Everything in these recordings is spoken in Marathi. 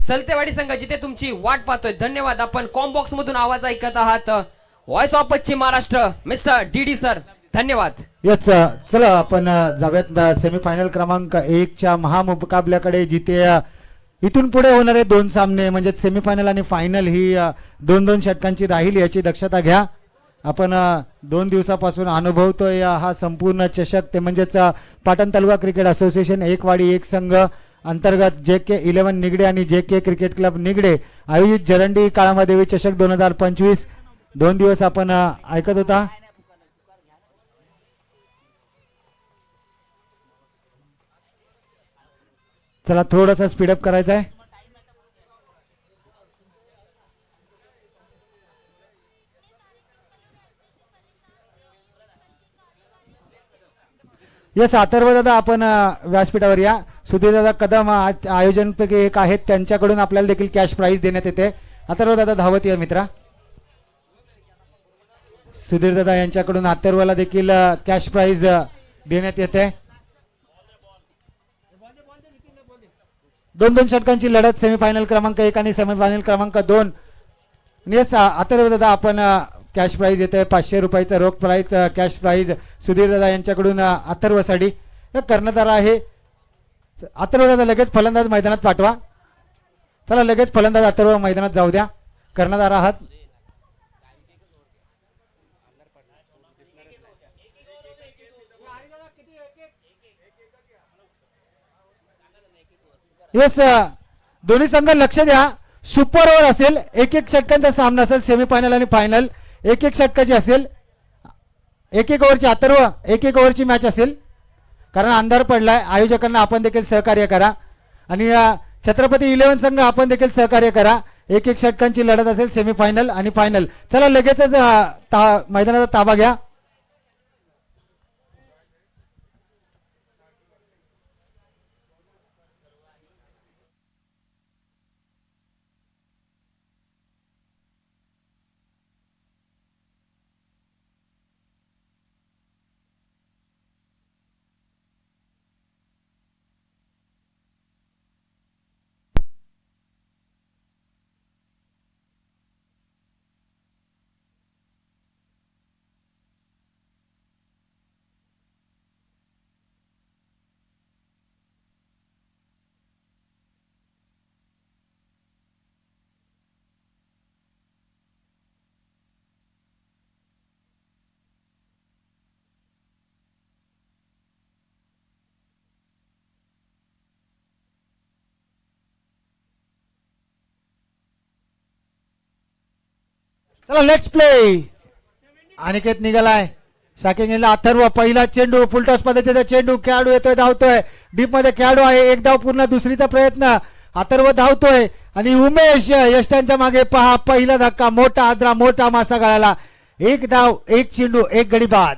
सलतेवाडी संघ जिथे तुमची वाट पाहतोय. धन्यवाद. आपण कॉम बॉक्स मधून आवाज ऐकत आहात. व्हॉइस ऑफ पश्चिम महाराष्ट्र मिस्टर डी सर. धन्यवाद. यच चला आपण जाऊयात सेमीफायनल क्रमांक 1 च्या महामुकाबल्याकडे, जिथे इथून पुढे होणारे दोन सामने म्हणजे सेमीफायनल आणि फायनल ही 2-2 षटकांची राहील याची दक्षता घ्या. आपण 2 दिवसापासून अनुभवतोय हा संपूर्ण चषक, ते म्हणजेच पाटण तालुका क्रिकेट असोसिएशन एक वाडी एक संघ अंतर्गत JK11 निगडे आणि JK क्रिकेट क्लब निगडे आयोजित जरंडी काळामादेवी चषक 2025 2 दिवस आपण ऐकत होता. चला थोडासा स्पीडअप करायचा आहे. यस अथर्व दादा आपण व्यासपीठावर या. सुधीर दादा कदम आयोजनपैकी एक आहेत, त्यांच्याकडून आपल्याला देखील कॅश प्राइज देण्यात येते. अथर्व दादा धावत या मित्रा. सुधीर दादा यांच्याकडून अथर्वला देखील कॅश प्राइज देण्यात येते. 2-2 षटकांची लढत सेमीफायनल क्रमांक 1 आणि सेमीफायनल क्रमांक 2. यस अथर्व दादा आपण कॅश प्राइज येते 500 रुपयाचा रोख प्राइज कॅश प्राइज सुधीर दादा यांच्याकडून अथर्वसाठी कर्णधार आहे. अथर्व दादा लगेच फलंदाज मैदानात पाठवा. चला लगेच फलंदाज अथर्व मैदानात जाऊ द्या. कर्णधार आहात. यस दोन्ही संघ लक्ष द्या. सुपर ओव्हर असेल, 1-1 षटकांचा सामना असेल. सेमीफायनल आणि फायनल 1-1 षटकाची असेल. 1-1 ओव्हरची अथर्व 1-1 ओव्हरची मॅच असेल, कारण अंधार पडलाय. आयोजकांना आपण देखील सहकार्य करा आणि छत्रपती 11 संघ आपण देखील सहकार्य करा. 1-1 षटकांची लढत असेल सेमीफायनल आणि फायनल. चला लगेचच मैदानाचा ताबा घ्या. चला लेट्स प्ले. अनिकेत निघालाय. शाकिंगला अथर्व पहिला चेंडू फुलटॉस पद्धतीचा चेंडू. खेळाडू येतोय, धावतोय. डीप मध्ये खेळाडू आहे. एक धाव पूर्ण. दुसरीचा प्रयत्न. अथर्व धावतोय आणि उमेश यष्टांच्या मागे पहा. पहिला धक्का. मोठा आद्रा, मोठा मासा गळाला. एक धाव, एक चेंडू, एक गडी बाद.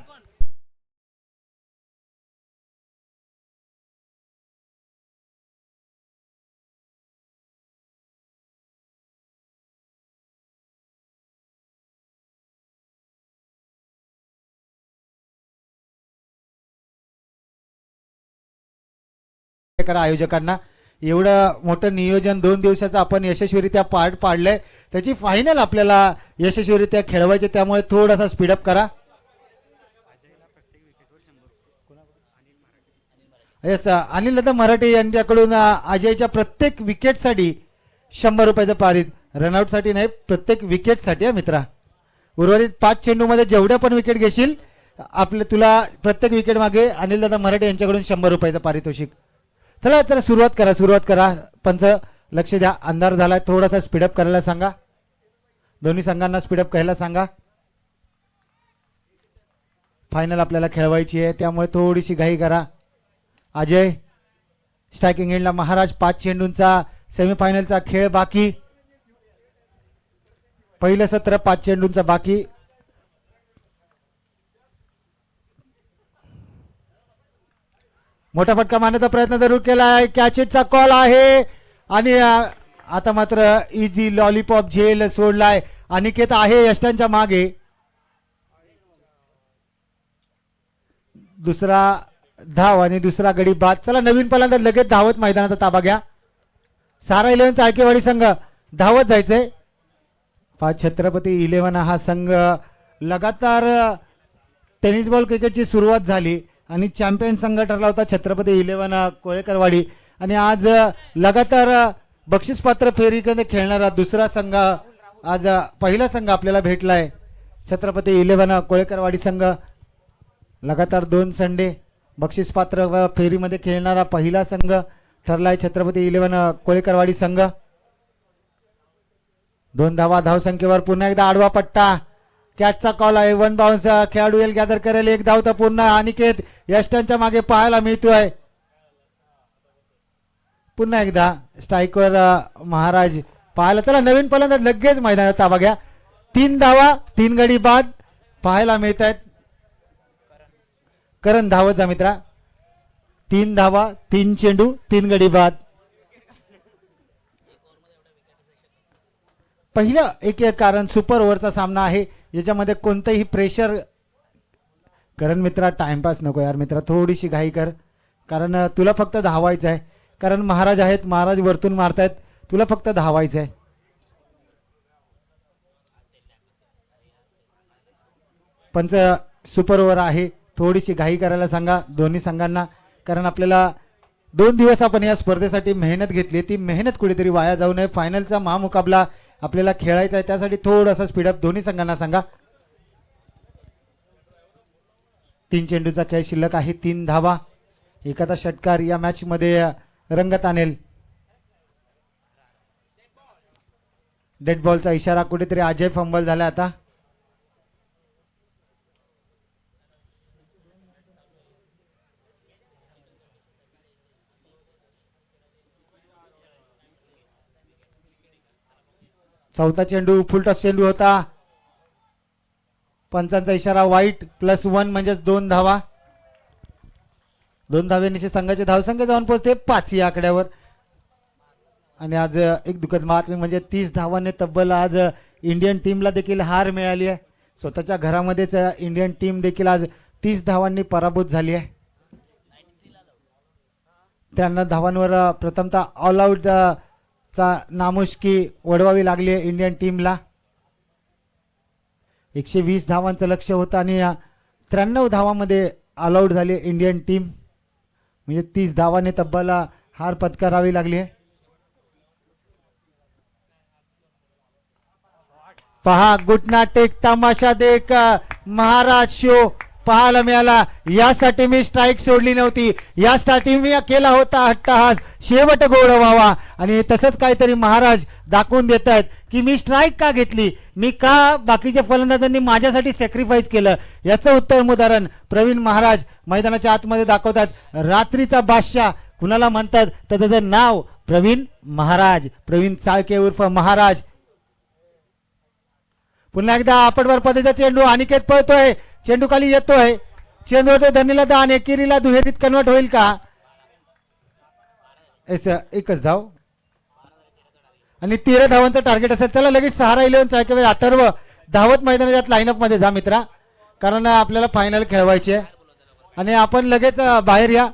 करा आयोजकांना. एवढं मोठं नियोजन 2 दिवसाचं आपण यशस्वीरित्या पार पाडलंय. त्याची फायनल आपल्याला यशस्वीरित्या खेळवायची, त्यामुळे थोडासा स्पीडअप करा. यस अनिल दादा मराठे यांच्याकडून अजयच्या प्रत्येक विकेटसाठी 100 रुपयाचं पारित. रनआउटसाठी नाही, प्रत्येक विकेटसाठी मित्रा. उर्वरित 5 चेंडूमध्ये जेवढ्या पण विकेट घेशील आपले तुला प्रत्येक विकेट मागे अनिल दादा मराठे यांच्याकडून 100 रुपयाचं पारितोषिक. चला चला सुरुवात करा. पंच लक्ष द्या. अंधार झालाय. थोडासा स्पीडअप करायला सांगा. दोन्ही संघांना स्पीडअप करायला सांगा. फायनल आपल्याला खेळवायची आहे, त्यामुळे थोडीशी घाई करा. अजय स्ट्रायकिंग एंडला. महाराज 5 चेंडूंचा सेमीफायनलचा खेळ बाकी. पहिलं सत्र 5 चेंडूंचा बाकी. मोठा फटका मारण्याचा प्रयत्न जरूर केला आहे. कॅचेटचा कॉल आहे आणि आता मात्र इझी लॉलीपॉप झेल सोडलाय. अनिकेत आहे यष्टांच्या मागे. दुसरा धाव आणि दुसरा गडी बाद. चला नवीन फलंदाज लगेच धावत मैदानाचा ताबा घ्या. सारा 11 चाळकेवाडी संघ धावत जायचंय. छत्रपती 11 हा संघ लगातार टेनिस बॉल क्रिकेटची सुरुवात झाली आणि चॅम्पियन संघ ठरला होता छत्रपती 11 कोळेकरवाडी आणि आज लगातार बक्षीसपात्र फेरीकडे खेळणारा दुसरा संघ, आज पहिला संघ आपल्याला भेटलाय. छत्रपती 11 कोळेकरवाडी संघ लगातार 2 संडे बक्षीसपात्र फेरीमध्ये खेळणारा पहिला संघ ठरलाय छत्रपती 11 कोळेकरवाडी संघ. 2 धावा धावसंख्येवर. पुन्हा एकदा आडवा पट्टा, कॅचचा कॉल आहे. 1 बाउन्स. खेळाडू येईल गॅदर करेल. 1 धाव तर पुन्हा अनिकेत यष्टांच्या मागे पाहायला मिळतोय. पुन्हा एकदा स्ट्राईकवर महाराज पाहायला. त्याला नवीन फलंदाज लगेच मैदानात ताबा घ्या. 3 धावा 3 गडी बाद पाहायला मिळत आहेत. करण धावत जा मित्रा. 3 धावा 3 चेंडू 3 गडी बाद. पहिलं एक कारण सुपर ओव्हरचा सामना आहे, याच्यामध्ये कोणतंही प्रेशर. करण मित्रा टाइमपास नको यार मित्रा, थोडीशी घाई कर, कारण तुला फक्त धावायचं आहे. कारण महाराज आहेत, महाराज वरतून मारतायत, तुला फक्त धावायचं आहे. पंच सुपर ओव्हर आहे, थोडीशी घाई करायला सांगा दोन्ही संघांना, कारण आपल्याला 2 दिवस आपण या स्पर्धेसाठी मेहनत घेतली, ती मेहनत कुठेतरी वाया जाऊ नये. फायनलचा महामुकाबला आपल्याला खेळायचा आहे, त्यासाठी थोडासा स्पीडअप दोन्ही संघांना सांगा. 3 चेंडूचा खेळ शिल्लक आहे. 3 धावा. एखादा षटकार या मॅच मध्ये रंगत आणेल. डेड बॉलचा इशारा. कुठेतरी अजय फंबल झाला आता. चौथा चेंडू फुलटॉस चेंडू होता. पंचांचा इशारा. वाईट. +1 म्हणजेच 2 धावा. 2 धावेनिशी संघाची धावसंख्या जाऊन पोहोचते 5 या आकड्यावर. आणि आज एक दुःखद बातमी म्हणजे 30 धावांनी तब्बल आज इंडियन टीमला देखील हार मिळाली आहे. स्वतःच्या घरामध्येच इंडियन टीम देखील आज 30 धावांनी पराभूत झाली आहे. 93 धावांवर प्रथमतः ऑल आउट चा नामुष्की वडवावी लागली आहे इंडियन टीमला. 120 धावांचं लक्ष्य होतं आणि 93 धावांमध्ये ऑल आउट झाली इंडियन टीम, म्हणजे 30 धावांनी तब्बल हार पत्करावी लागली आहे. पहा घुटना टेक तमाशा देख महाराज शो पाहायला मिळाला. यासाठी मी स्ट्राईक सोडली नव्हती, यासाठी मी केला होता अट्टहास, शेवट गोड व्हावा. आणि तसंच काहीतरी महाराज दाखवून देत आहेत की मी स्ट्राईक का घेतली, मी का बाकीच्या फलंदाजांनी माझ्यासाठी सॅक्रिफाईस केलं. याचं उत्तम उदाहरण प्रवीण महाराज मैदानाच्या आतमध्ये दाखवतात. रात्रीचा बादशाह कुणाला म्हणतात तर त्याचं नाव प्रवीण महाराज, प्रवीण चाळके उर्फ महाराज. पुन्हा एकदा आपटवर पदेचा चेंडू. अनिकेत पळतोय, चेंडू खाली येतोय, चेंडू होतोय धनीला दान. एकेरीला दुहेरीत कन्वर्ट होईल का. एकच धाव आणि 13 धावांचं टार्गेट असेल. चला लगेच सहारा 11 चाळकेवाडी अथर्व धावत मैदानाच्या लाईनअप मध्ये जा मित्रा, कारण आपल्याला फायनल खेळवायची आहे आणि आपण लगेच बाहेर या.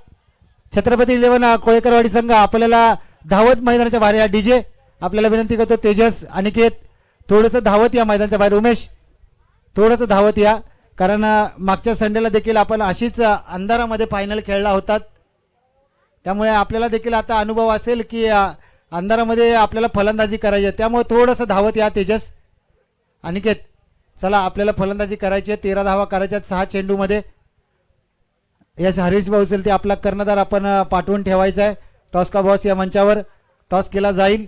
छत्रपती 11 कोळेकरवाडी संघ आपल्याला धावत मैदानाच्या बाहेर या. डीजे आपल्याला विनंती करतो. तेजस, अनिकेत थोडंसं धावत या मैदानाच्या बाहेर. उमेश थोडंसं धावत या, कारण मागच्या संडेला देखील आपण अशीच अंधारामध्ये फायनल खेळला होतात, त्यामुळे आपल्याला देखील आता अनुभव असेल की अंधारामध्ये आपल्याला फलंदाजी करायची आहे. त्यामुळे थोडंसं धावत या. तेजस, अनिकेत चला आपल्याला फलंदाजी करायची आहे. 13 धावा करायच्या 6 चेंडूमध्ये. यश हरीश भाऊ असेल ते आपला कर्णधार आपण पाठवून ठेवायचा आहे. टॉस का बॉस या मंचावर टॉस केला जाईल.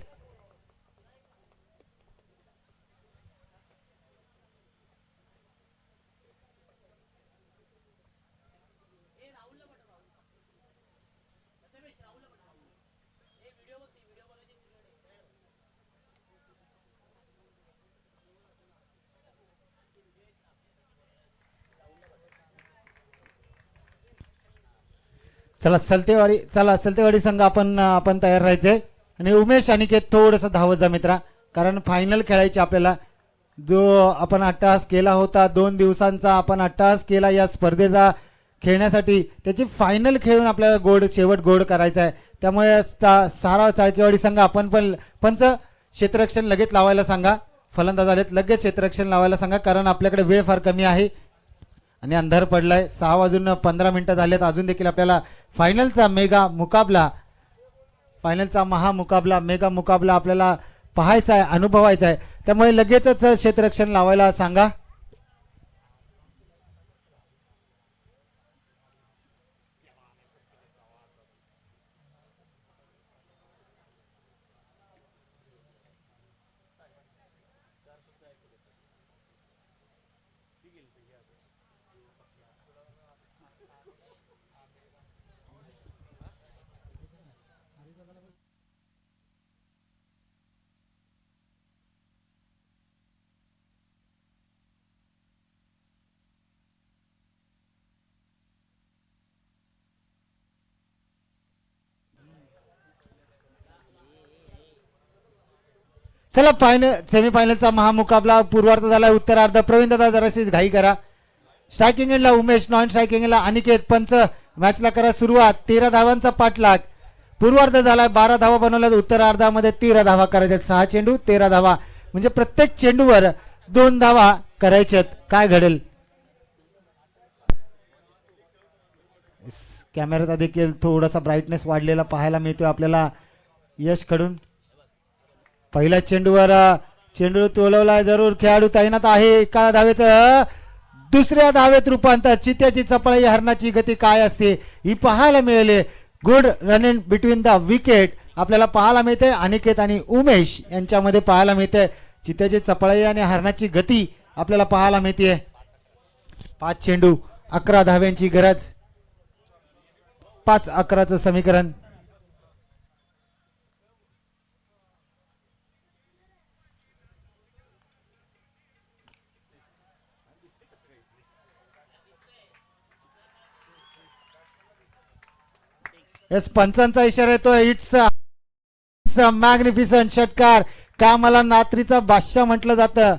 चला सलतेवाडी संघ आपण तयार राहायचंय. आणि उमेश अनिकेत थोडंसं धावत जा मित्रा, कारण फायनल खेळायची आपल्याला. जो आपण अट्टहास केला होता 2 दिवसांचा आपण अट्टहास केला या स्पर्धेचा खेळण्यासाठी त्याची फायनल खेळून आपल्याला शेवट गोड करायचा आहे. त्यामुळे सारा चाळकेवाडी संघ आपण पण पंच क्षेत्ररक्षण लगेच लावायला सांगा. फलंदाज आलेत, लगेच क्षेत्ररक्षण लावायला सांगा, कारण आपल्याकडे वेळ फार कमी आहे आणि अंधार पडलाय. 6:15 झालेत. अजून देखील आपल्याला फायनलचा महामुकाबला मेगा मुकाबला आपल्याला पाहायचा आहे, अनुभवायचा आहे. त्यामुळे लगेचच क्षेत्ररक्षण लावायला सांगा. चला सेमीफायनलचा महामुकाबला पूर्वार्ध झाला. उत्तरार्ध प्रवीण दादा जराशी घाई करा. स्ट्रायकिंग एंडला उमेश, नॉन स्ट्रायकिंग एंडला अनिकेत. पंच मॅचला करा सुरुवात. 13 धावांचा पाठलाग. पूर्वार्ध झाला, 12 धावा बनवल्या. उत्तरार्धामध्ये 13 धावा करायच्या. 6 चेंडू 13 धावा, म्हणजे प्रत्येक चेंडूवर 2 धावा करायच्यात. काय घडेल? कॅमेऱ्याचा देखील थोडासा ब्राईटनेस वाढलेला पाहायला मिळतोय आपल्याला यश कडून. पहिल्या चेंडूवर चेंडू तोलवलाय, जरूर खेळाडू तैनात आहे. एका धावेचं दुसऱ्या धावेत रूपांतर. चित्याची चपळाई, हरणाची गती काय असते ही पाहायला मिळाली. Good running between the wicket आपल्याला पाहायला मिळते. अनिकेत आणि उमेश यांच्यामध्ये पाहायला मिळते. चित्याची चपळाई आणि हरणाची गती आपल्याला पाहायला मिळते. 5 चेंडू 11 धाव्यांची गरज. 5-11चं समीकरण. येस, पंचांचा इशारा येतोय. इट्स मॅग्निफिसंट षटकार. कामाला नात्रीचा बादशाह म्हटलं जातं.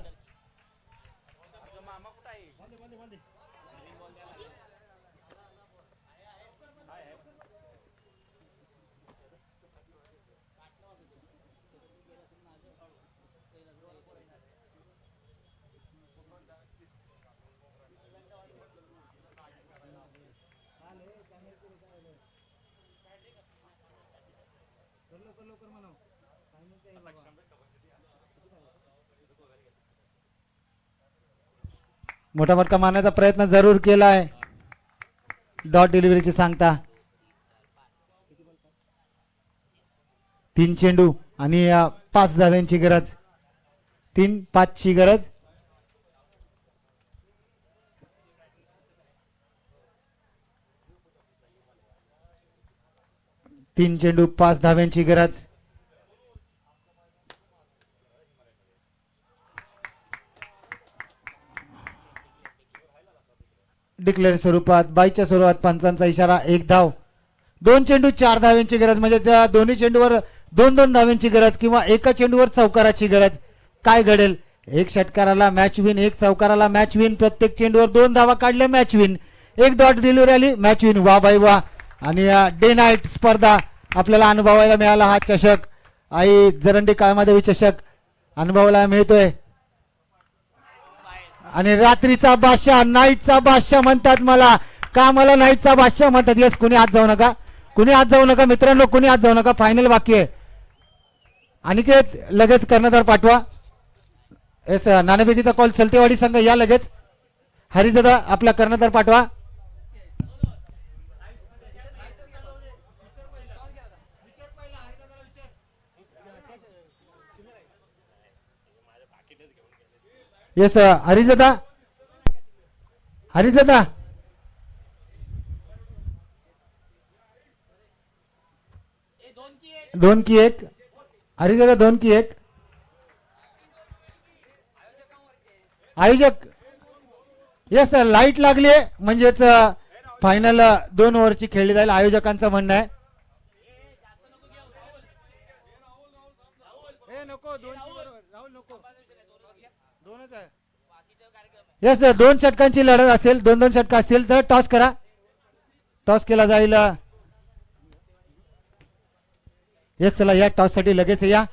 मोठा फटका मारण्याचा प्रयत्न जरूर केलाय. डॉट डिलिव्हरीची सांगता. 3 चेंडू आणि 5 धाव्यांची गरज. 3-5ची गरज. तीन चेंडू 5 धाव्यांची गरज. डिक्लेअर स्वरूपात, बाईच्या स्वरूपात पंचांचा इशारा. 1 धाव. 2 चेंडू 4 धाव्यांची गरज, म्हणजे त्या दोन्ही चेंडूवर 2-2 धाव्यांची गरज किंवा एका चेंडूवर चौकाराची गरज. काय घडेल? 1 षटकाराला मॅच विन, 1 चौकाराला मॅच विन. प्रत्येक चेंडूवर 2 धावा काढल्या, मॅच विन. 1 डॉट डिलिव्हरी आली, मॅच विन. वा बाई वा. आणि डे नाईट स्पर्धा आपल्याला अनुभवायला मिळाला. हा चषक आई जरंडी काळमादेवी चषक अनुभवायला मिळतोय. आणि रात्रीचा बादशाह, नाईटचा बादशाह म्हणतात मला. का मला नाईटचा बादशाह म्हणतात? येस, कुणी हात जाऊ नका, कुणी हात जाऊ नका मित्रांनो, कुणी हात जाऊ नका. फायनल बाकी आहे. अनिकेत लगेच कर्णधार पाठवा. येस, नाणेफेकीचा कॉल चलतेवाडी संघ या लगेच. हरिदादा आपला कर्णधार पाठवा. येस, हरिदादा, हरिदादा. 2 की 1. हरिदादा 2 की 1. आयोजक. येस, लाईट लागली म्हणजेच फायनल 2 ओव्हरची खेळली जाईल, आयोजकांचं म्हणणं आहे. नको, 2 येस, 2 षटकांची लढत असेल, 2-2 षटक असतील तर टॉस करा. टॉस केला जाईल. येस चला या टॉस साठी लगेच या.